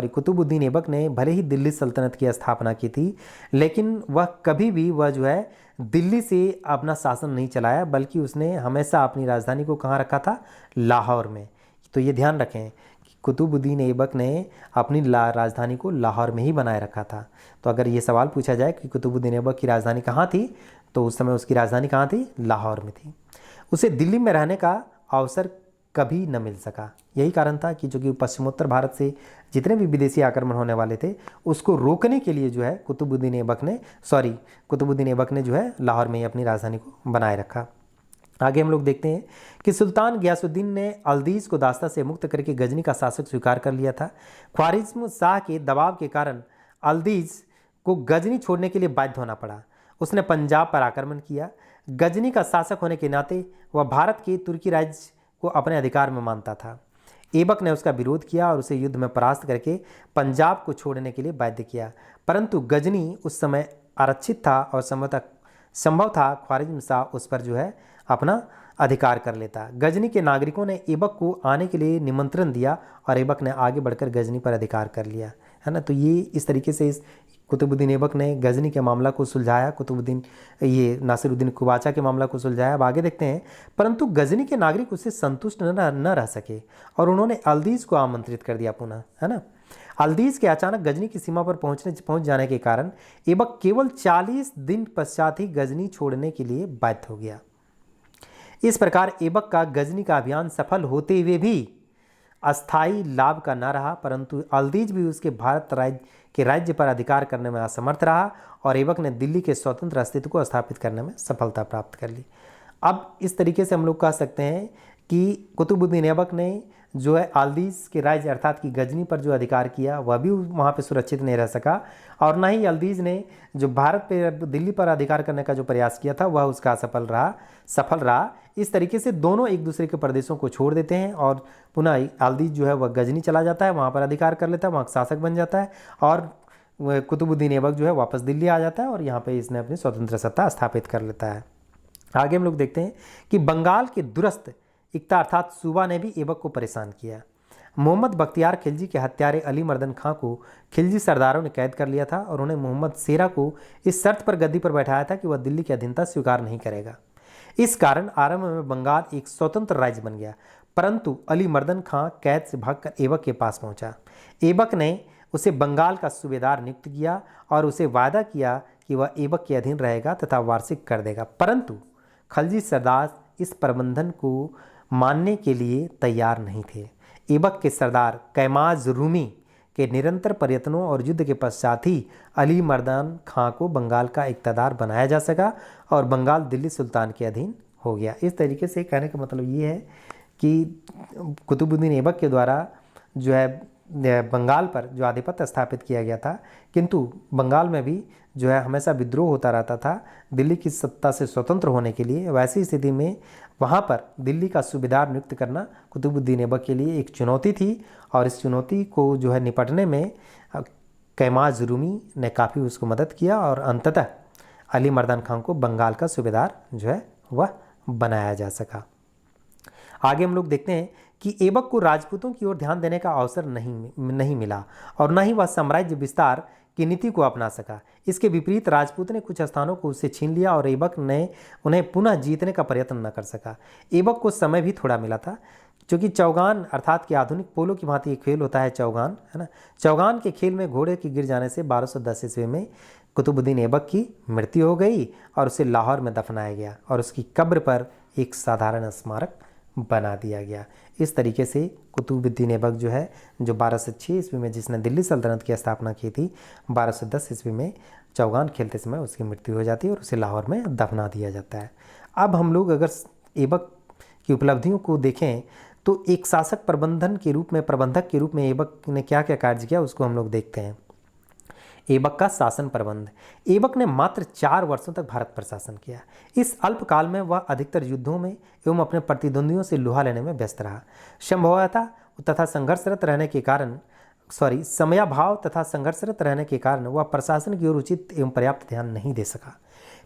Speaker 1: कुतुबुद्दीन ऐबक ने भले ही दिल्ली सल्तनत की स्थापना की थी, लेकिन वह कभी भी वह जो है दिल्ली से अपना शासन नहीं चलाया, बल्कि उसने हमेशा अपनी राजधानी को कहाँ रखा था? लाहौर में। तो ये ध्यान रखें कि कुतुबुद्दीन ऐबक ने अपनी राजधानी को लाहौर में ही बनाए रखा था। तो अगर ये सवाल पूछा जाए कि कुतुबुद्दीन ऐबक की राजधानी कहाँ थी, तो उस समय उसकी राजधानी कहाँ थी? लाहौर में थी। उसे दिल्ली में रहने का अवसर कभी न मिल सका। यही कारण था कि जो कि पश्चिमोत्तर भारत से जितने भी विदेशी आक्रमण होने वाले थे उसको रोकने के लिए जो है कुतुबुद्दीन ऐबक ने जो है लाहौर में ही अपनी राजधानी को बनाए रखा। आगे हम लोग देखते हैं कि सुल्तान गयासुद्दीन ने अल्दीज को दास्ता से मुक्त करके गजनी का शासक स्वीकार कर लिया था। ख्वारिज्म शाह के दबाव के कारण अल्दीज को गजनी छोड़ने के लिए बाध्य होना पड़ा। उसने पंजाब पर आक्रमण किया। गजनी का शासक होने के नाते वह भारत के तुर्की राज्य को अपने अधिकार में मानता था। ऐबक ने उसका विरोध किया और उसे युद्ध में परास्त करके पंजाब को छोड़ने के लिए बाध्य किया, परंतु गजनी उस समय आरक्षित था और संभव था ख्वारिज्म शाह उस पर जो है अपना अधिकार कर लेता। गजनी के नागरिकों ने ऐबक को आने के लिए निमंत्रण दिया और ऐबक ने आगे बढ़कर गजनी पर अधिकार कर लिया, है ना। तो ये इस तरीके से कुतुबुद्दीन ऐबक ने गजनी के मामला को सुलझाया, नासिरुद्दीन कुबाचा के मामला को सुलझाया। अब आगे देखते हैं, परंतु गजनी के नागरिक उससे संतुष्ट न रह सके और उन्होंने अल्दीज को आमंत्रित कर दिया पुनः, है ना। अल्दीज के अचानक गजनी की सीमा पर पहुंच जाने के कारण ऐबक केवल 40 दिन पश्चात ही गजनी छोड़ने के लिए बाध्य हो गया। इस प्रकार ऐबक का गजनी का अभियान सफल होते हुए भी अस्थायी लाभ का न रहा, परंतु अल्दीज भी उसके भारत राज्य पर अधिकार करने में असमर्थ रहा और ऐबक ने दिल्ली के स्वतंत्र अस्तित्व को स्थापित करने में सफलता प्राप्त कर ली। अब इस तरीके से हम लोग कह सकते हैं कि कुतुबुद्दीन ऐबक ने जो है अल्दीज़ के राज्य अर्थात कि गजनी पर जो अधिकार किया वह भी वहाँ पे सुरक्षित नहीं रह सका, और ना ही अल्दीज़ ने जो भारत पे दिल्ली पर अधिकार करने का जो प्रयास किया था वह उसका सफल रहा। इस तरीके से दोनों एक दूसरे के प्रदेशों को छोड़ देते हैं और पुनः अल्दीज़ जो है वह गजनी चला जाता है, वहाँ पर अधिकार कर लेता है, वहाँ शासक बन जाता है, और कुतुबुद्दीन ऐबक जो है वापस दिल्ली आ जाता है और यहाँ पर इसने अपनी स्वतंत्र सत्ता स्थापित कर लेता है। आगे हम लोग देखते हैं कि बंगाल के दुरस्त इक्ता अर्थात सूबा ने भी ऐबक को परेशान किया। मोहम्मद बख्तियार खिलजी के हत्यारे अली मर्दन खां को खिलजी सरदारों ने कैद कर लिया था और उन्हें मोहम्मद शेरा को इस शर्त पर गद्दी पर बैठाया था कि वह दिल्ली की अधीनता स्वीकार नहीं करेगा। इस कारण आरंभ में बंगाल एक स्वतंत्र राज्य बन गया, परंतु अली मर्दन खां कैद से भागकर ऐबक के पास पहुंचा। ऐबक ने उसे बंगाल का सूबेदार नियुक्त किया और उसे वादा किया कि वह ऐबक के अधीन रहेगा तथा वार्षिक कर देगा, परंतु खिलजी सरदार इस प्रबंधन को मानने के लिए तैयार नहीं थे। ऐबक के सरदार कैमाज रूमी के निरंतर प्रयत्नों और युद्ध के पश्चात ही अली मर्दान खां को बंगाल का इक़्तिदार बनाया जा सका और बंगाल दिल्ली सुल्तान के अधीन हो गया। इस तरीके से कहने का मतलब ये है कि कुतुबुद्दीन ऐबक के द्वारा जो है बंगाल पर जो आधिपत्य स्थापित किया गया था, किंतु बंगाल में भी जो है हमेशा विद्रोह होता रहता था दिल्ली की सत्ता से स्वतंत्र होने के लिए। वैसी स्थिति में वहाँ पर दिल्ली का सूबेदार नियुक्त करना कुतुबुद्दीन ऐबक के लिए एक चुनौती थी और इस चुनौती को जो है निपटने में कैमाज रूमी ने काफ़ी उसको मदद किया और अंततः अली मर्दान खान को बंगाल का सूबेदार जो है वह बनाया जा सका। आगे हम लोग देखते हैं कि ऐबक को राजपूतों की ओर ध्यान देने का अवसर नहीं मिला और न ही वह साम्राज्य विस्तार की नीति को अपना सका। इसके विपरीत राजपूत ने कुछ स्थानों को उससे छीन लिया और ऐबक ने उन्हें पुनः जीतने का प्रयत्न न कर सका। ऐबक को समय भी थोड़ा मिला था, क्योंकि चौगान अर्थात कि आधुनिक पोलो की भांति एक खेल होता है चौगान, है ना। चौगान के खेल में घोड़े के गिर जाने से 1210 ईस्वी में कुतुबुद्दीन ऐबक की मृत्यु हो गई और उसे लाहौर में दफनाया गया और उसकी कब्र पर एक साधारण स्मारक बना दिया गया। इस तरीके से कुतुबुद्दीन ऐबक जो है जो 1206 ईस्वी में जिसने दिल्ली सल्तनत की स्थापना की थी, 1210 ईस्वी में चौगान खेलते समय उसकी मृत्यु हो जाती है और उसे लाहौर में दफना दिया जाता है। अब हम लोग अगर ऐबक की उपलब्धियों को देखें तो एक शासक प्रबंधक के रूप में ऐबक ने क्या क्या कार्य किया उसको हम लोग देखते हैं। ऐबक का शासन प्रबंध। ऐबक ने मात्र 4 वर्षों तक भारत पर शासन किया। इस अल्पकाल में वह अधिकतर युद्धों में एवं अपने प्रतिद्वंदियों से लोहा लेने में व्यस्त रहा। समयाभाव तथा संघर्षरत रहने के कारण वह प्रशासन की ओर उचित एवं पर्याप्त ध्यान नहीं दे सका।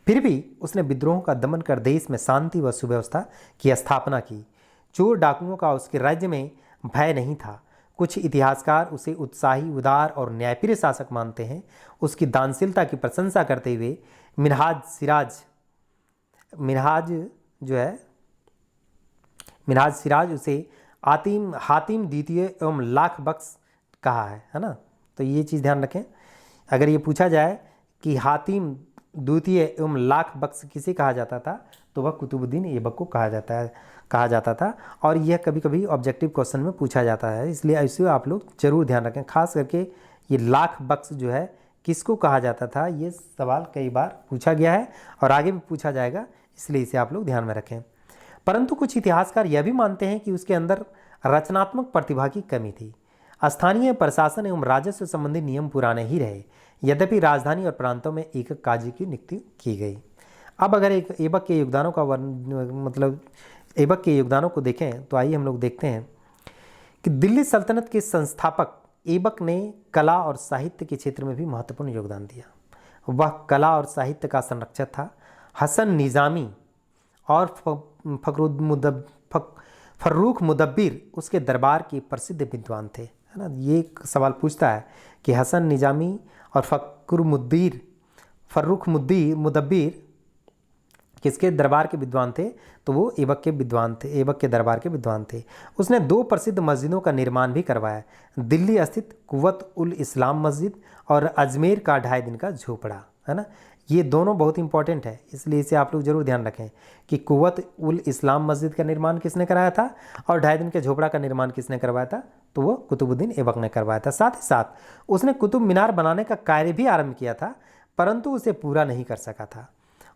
Speaker 1: फिर भी उसने विद्रोहों का दमन कर देश में शांति व सुव्यवस्था की स्थापना की। चोर डाकुओं का उसके राज्य में भय नहीं था। कुछ इतिहासकार उसे उत्साही, उदार और न्यायप्रिय शासक मानते हैं। उसकी दानशीलता की प्रशंसा करते हुए मिनहाज सिराज उसे हातिम द्वितीय एवं लाख बख्श कहा है ना। तो ये चीज़ ध्यान रखें, अगर ये पूछा जाए कि हातिम द्वितीय एवं लाख बख्श किसे कहा जाता था तो वह कुतुबुद्दीन ऐबक को कहा जाता था और यह कभी कभी ऑब्जेक्टिव क्वेश्चन में पूछा जाता है, इसलिए ऐसे आप लोग जरूर ध्यान रखें। खास करके ये लाख बख्श जो है किसको कहा जाता था, ये सवाल कई बार पूछा गया है और आगे भी पूछा जाएगा, इसलिए इसे आप लोग ध्यान में रखें। परंतु कुछ इतिहासकार यह भी मानते हैं कि उसके अंदर रचनात्मक प्रतिभा की कमी थी। स्थानीय प्रशासन एवं राजस्व संबंधी नियम पुराने ही रहे, यद्यपि राजधानी और प्रांतों में एकक काजी की नियुक्ति की गई। अब अगर ऐबक के योगदानों को देखें तो आइए हम लोग देखते हैं कि दिल्ली सल्तनत के संस्थापक ऐबक ने कला और साहित्य के क्षेत्र में भी महत्वपूर्ण योगदान दिया। वह कला और साहित्य का संरक्षक था। हसन निज़ामी और फर्रुख मुदब्बिर उसके दरबार के प्रसिद्ध विद्वान थे, है ना। ये एक सवाल पूछता है कि हसन निज़ामी और फर्रुख मुदब्बिर किसके दरबार के विद्वान थे, तो वो ऐबक के दरबार के विद्वान थे। उसने 2 प्रसिद्ध मस्जिदों का निर्माण भी करवाया, दिल्ली स्थित कुव्वत उल इस्लाम मस्जिद और अजमेर का 2.5 दिन का झोपड़ा, है ना। ये दोनों बहुत इंपॉर्टेंट है, इसलिए इसे आप लोग जरूर ध्यान रखें कि कुव्वत उल इस्लाम मस्जिद का निर्माण किसने कराया था और 2.5 दिन के झोपड़ा का निर्माण किसने करवाया था, तो वो कुतुबुद्दीन ऐबक ने करवाया था। साथ ही साथ उसने कुतुब मीनार बनाने का कार्य भी आरंभ किया था, परंतु उसे पूरा नहीं कर सका था।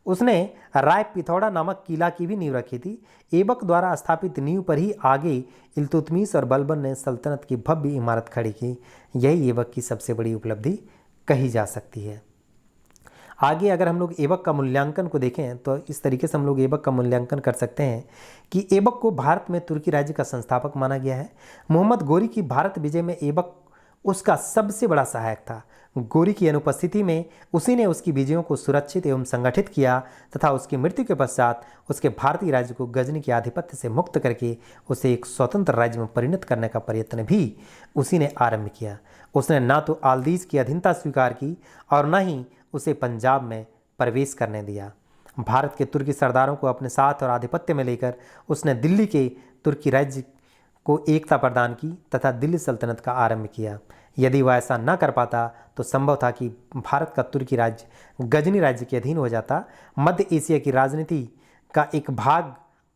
Speaker 1: उसने राय पिथौरा नामक किला की भी नींव रखी थी। ऐबक द्वारा स्थापित नींव पर ही आगे इल्तुतमिश और बलबन ने सल्तनत की भव्य इमारत खड़ी की। यही ऐबक की सबसे बड़ी उपलब्धि कही जा सकती है। आगे अगर हम लोग ऐबक का मूल्यांकन को देखें तो इस तरीके से हम लोग ऐबक का मूल्यांकन कर सकते हैं कि ऐबक को भारत में तुर्की राज्य का संस्थापक माना गया है। मोहम्मद गोरी की भारत विजय में ऐबक उसका सबसे बड़ा सहायक था। गोरी की अनुपस्थिति में उसी ने उसकी विजयों को सुरक्षित एवं संगठित किया तथा उसकी मृत्यु के पश्चात उसके भारतीय राज्य को गजनी के आधिपत्य से मुक्त करके उसे एक स्वतंत्र राज्य में परिणत करने का प्रयत्न भी उसी ने आरंभ किया। उसने ना तो आल्दीज की अधीनता स्वीकार की और न ही उसे पंजाब में प्रवेश करने दिया। भारत के तुर्की सरदारों को अपने साथ और आधिपत्य में लेकर उसने दिल्ली के तुर्की राज्य को एकता प्रदान की तथा दिल्ली सल्तनत का आरंभ किया। यदि वह ऐसा न कर पाता तो संभव था कि भारत का तुर्की राज्य गजनी राज्य के अधीन हो जाता, मध्य एशिया की राजनीति का एक भाग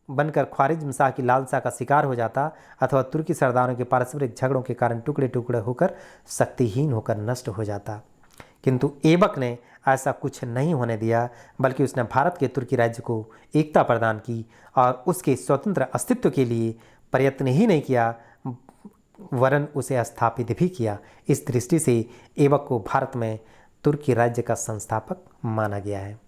Speaker 1: बनकर ख्वारिज्म शाह की लालसा का शिकार हो जाता अथवा तुर्की सरदारों के पारस्परिक झगड़ों के कारण टुकड़े टुकड़े होकर शक्तिहीन होकर नष्ट हो जाता। किंतु ऐबक ने ऐसा कुछ नहीं होने दिया, बल्कि उसने भारत के तुर्की राज्य को एकता प्रदान की और उसके स्वतंत्र अस्तित्व के लिए प्रयत्न ही नहीं किया वरन उसे स्थापित भी किया। इस दृष्टि से ऐबक को भारत में तुर्की राज्य का संस्थापक माना गया है।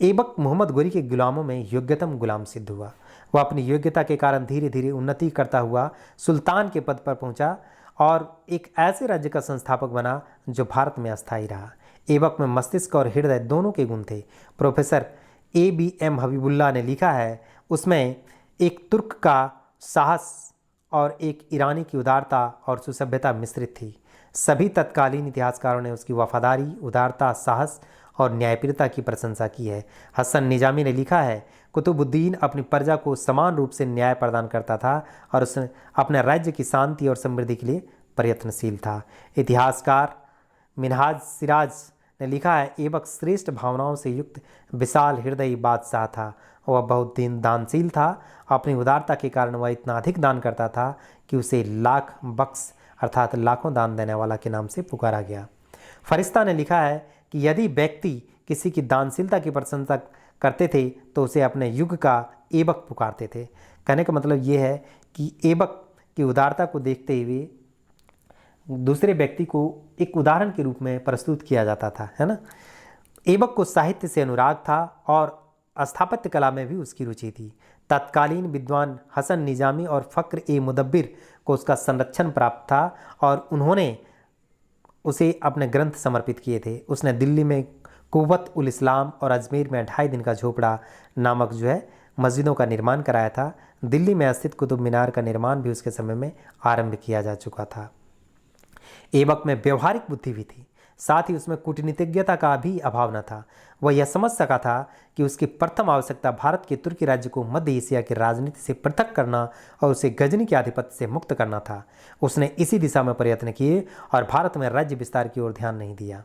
Speaker 1: ऐबक मोहम्मद गोरी के गुलामों में योग्यतम गुलाम सिद्ध हुआ। वह अपनी योग्यता के कारण धीरे धीरे उन्नति करता हुआ सुल्तान के पद पर पहुंचा और एक ऐसे राज्य का संस्थापक बना जो भारत में अस्थायी रहा। ऐबक में मस्तिष्क और हृदय दोनों के गुण थे। प्रोफेसर ABM हबीबुल्लाह ने लिखा है, उसमें एक तुर्क का साहस और एक ईरानी की उदारता और सुसभ्यता मिश्रित थी। सभी तत्कालीन इतिहासकारों ने उसकी वफादारी, उदारता, साहस और न्यायप्रियता की प्रशंसा की है। हसन निजामी ने लिखा है, कुतुबुद्दीन अपनी प्रजा को समान रूप से न्याय प्रदान करता था और उसने अपने राज्य की शांति और समृद्धि के लिए प्रयत्नशील था। इतिहासकार मिनहाज सिराज ने लिखा है, ऐबक श्रेष्ठ भावनाओं से युक्त विशाल हृदयी बादशाह था। वह बहुत दानशील था। अपनी उदारता के कारण वह इतना अधिक दान करता था कि उसे लाख बख्श अर्थात लाखों दान देने वाला के नाम से पुकारा गया। फरिश्ता ने लिखा है कि यदि व्यक्ति किसी की दानशीलता की प्रशंसा करते थे तो उसे अपने युग का ऐबक पुकारते थे। कहने का मतलब ये है कि ऐबक की उदारता को देखते हुए दूसरे व्यक्ति को एक उदाहरण के रूप में प्रस्तुत किया जाता था, है ना। ऐबक को साहित्य से अनुराग था और स्थापत्य कला में भी उसकी रुचि थी। तत्कालीन विद्वान हसन निजामी और फ़ख्र-ए-मुदब्बिर को उसका संरक्षण प्राप्त था और उन्होंने उसे अपने ग्रंथ समर्पित किए थे। उसने दिल्ली में कुव्वत उल इस्लाम और अजमेर में 2.5 दिन का झोपड़ा नामक मस्जिदों का निर्माण कराया था। दिल्ली में स्थित कुतुब मीनार का निर्माण भी उसके समय में आरंभ किया जा चुका था। ऐबक में व्यवहारिक बुद्धि भी थी, साथ ही उसमें कूटनीतिज्ञता का भी अभाव न था। वह यह समझ सका था कि उसकी प्रथम आवश्यकता भारत के तुर्की राज्य को मध्य एशिया की राजनीति से पृथक करना और उसे गजनी के आधिपत्य से मुक्त करना था। उसने इसी दिशा में प्रयत्न किए और भारत में राज्य विस्तार की ओर ध्यान नहीं दिया।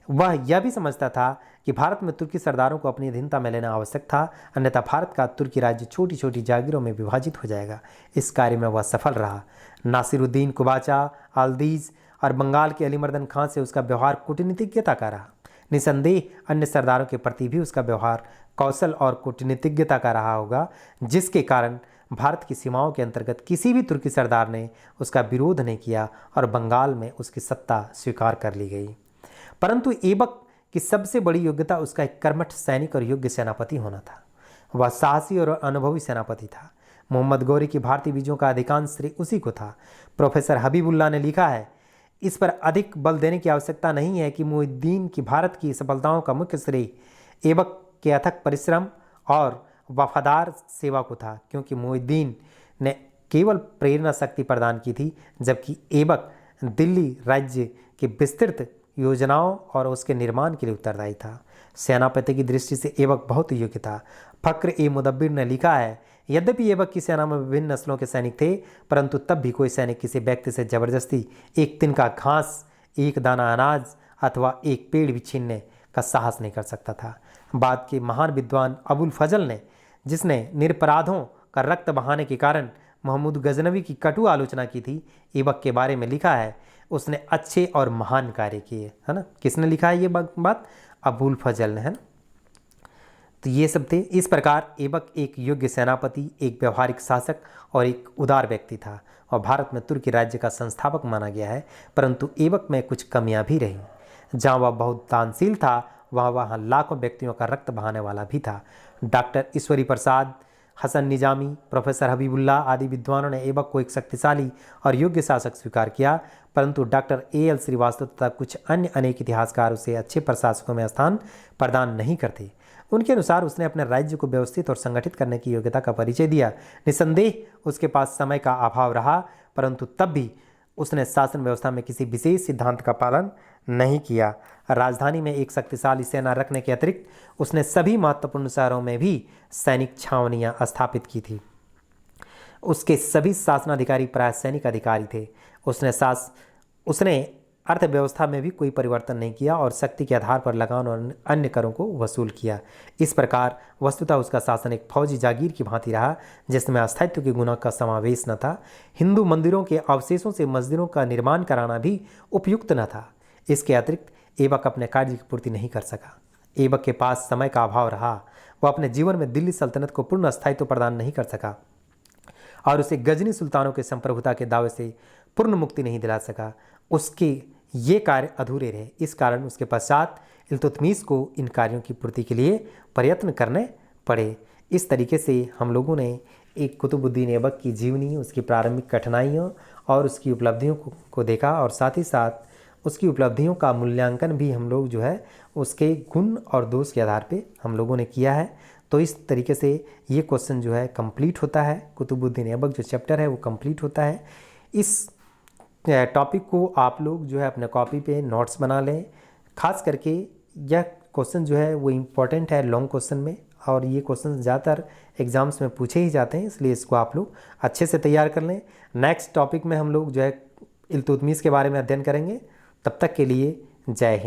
Speaker 1: वह यह भी समझता था कि भारत में तुर्की सरदारों को अपनी अधीनता में लेना आवश्यक था, अन्यथा भारत का तुर्की राज्य छोटी छोटी जागीरों में विभाजित हो जाएगा। इस कार्य में वह सफल रहा। नासिरुद्दीन कुबाचा, आल्दीज और बंगाल के अलीमर्दन खां से उसका व्यवहार कूटनीतिज्ञता का रहा। निसंदेह अन्य सरदारों के प्रति भी उसका व्यवहार कौशल और कूटनीतिज्ञता का रहा होगा, जिसके कारण भारत की सीमाओं के अंतर्गत किसी भी तुर्की सरदार ने उसका विरोध नहीं किया और बंगाल में उसकी सत्ता स्वीकार कर ली गई। परंतु ऐबक की सबसे बड़ी योग्यता उसका एक कर्मठ सैनिक और योग्य सेनापति होना था। वह साहसी और अनुभवी सेनापति था। मोहम्मद गौरी की भारतीय विजयों का अधिकांश श्रेय उसी को था। प्रोफेसर हबीबुल्लाह ने लिखा है, इस पर अधिक बल देने की आवश्यकता नहीं है कि मुइनुद्दीन की भारत की सफलताओं का मुख्य श्रेय ऐबक के अथक परिश्रम और वफादार सेवा को था, क्योंकि मुइनुद्दीन ने केवल प्रेरणा शक्ति प्रदान की थी, जबकि ऐबक दिल्ली राज्य की विस्तृत योजनाओं और उसके निर्माण के लिए उत्तरदायी था। सेनापति की दृष्टि से ऐबक बहुत योग्य था। फ़ख्र-ए-मुदब्बिर ने लिखा है, यद्यपि ऐबक की सेना में विभिन्न नस्लों के सैनिक थे, परंतु तब भी कोई सैनिक किसी व्यक्ति से जबरदस्ती एक तिनका घास, एक दाना अनाज अथवा एक पेड़ भी छीनने का साहस नहीं कर सकता था। बाद के महान विद्वान अबुल फजल ने, जिसने निरपराधों का रक्त बहाने के कारण महमूद गजनवी की कटु आलोचना की थी, ऐबक के बारे में लिखा है, उसने अच्छे और महान कार्य किए, है ना। किसने लिखा है ये बात? अबुल फजल ने, है ना। तो ये सब थे। इस प्रकार ऐबक एक योग्य सेनापति, एक व्यवहारिक शासक और एक उदार व्यक्ति था और भारत में तुर्की राज्य का संस्थापक माना गया है। परंतु ऐबक में कुछ कमियां भी रहीं। जहाँ वह बहुत दानशील था, वहाँ लाखों व्यक्तियों का रक्त बहाने वाला भी था। डॉक्टर ईश्वरी प्रसाद, हसन निजामी, प्रोफेसर हबीबुल्लाह आदि विद्वानों ने ऐबक को एक शक्तिशाली और योग्य शासक स्वीकार किया। परंतु डॉक्टर A.L. श्रीवास्तव तथा कुछ अन्य अनेक इतिहासकार उसे अच्छे प्रशासकों में स्थान प्रदान नहीं करते। उनके अनुसार उसने अपने राज्य को व्यवस्थित और संगठित करने की योग्यता का परिचय दिया। निस्संदेह उसके पास समय का अभाव रहा, परंतु तब भी उसने शासन व्यवस्था में किसी विशेष सिद्धांत का पालन नहीं किया। राजधानी में एक शक्तिशाली सेना रखने के अतिरिक्त उसने सभी महत्वपूर्ण शहरों में भी सैनिक छावनियां स्थापित की थी। उसके सभी शासनाधिकारी प्राय सैनिक अधिकारी थे। उसने अर्थव्यवस्था में भी कोई परिवर्तन नहीं किया और शक्ति के आधार पर लगान और अन्य करों को वसूल किया। इस प्रकार वस्तुतः उसका शासन एक फौजी जागीर की भांति रहा, जिसमें अस्थायित्व के गुणों का समावेश न था। हिंदू मंदिरों के अवशेषों से मस्जिदों का निर्माण कराना भी उपयुक्त न था। इसके अतिरिक्त ऐबक अपने कार्य की पूर्ति नहीं कर सका। ऐबक के पास समय का अभाव रहा। वह अपने जीवन में दिल्ली सल्तनत को पूर्ण स्थायित्व प्रदान नहीं कर सका और उसे गजनी सुल्तानों के संप्रभुता के दावे से पूर्ण मुक्ति नहीं दिला सका। उसके ये कार्य अधूरे रहे। इस कारण उसके पश्चात इल्तुतमिश को इन कार्यों की पूर्ति के लिए प्रयत्न करने पड़े। इस तरीके से हम लोगों ने एक कुतुबुद्दीन ऐबक की जीवनी, उसकी प्रारंभिक कठिनाइयों और उसकी उपलब्धियों को देखा और साथ ही साथ उसकी उपलब्धियों का मूल्यांकन भी हम लोग जो है उसके गुण और दोष के आधार पे हम लोगों ने किया है। तो इस तरीके से ये क्वेश्चन जो है कंप्लीट होता है। कुतुबुद्दीन ऐबक जो चैप्टर है वो कंप्लीट होता है। इस टॉपिक को आप लोग जो है अपने कॉपी पे नोट्स बना लें। खास करके यह क्वेश्चन जो है वो इम्पॉर्टेंट है लॉन्ग क्वेश्चन में, और ये क्वेश्चन ज़्यादातर एग्जाम्स में पूछे ही जाते हैं, इसलिए इसको आप लोग अच्छे से तैयार कर लें। नेक्स्ट टॉपिक में हम लोग जो है इल्तुतमिश के बारे में अध्ययन करेंगे। तब तक के लिए जय हिंद।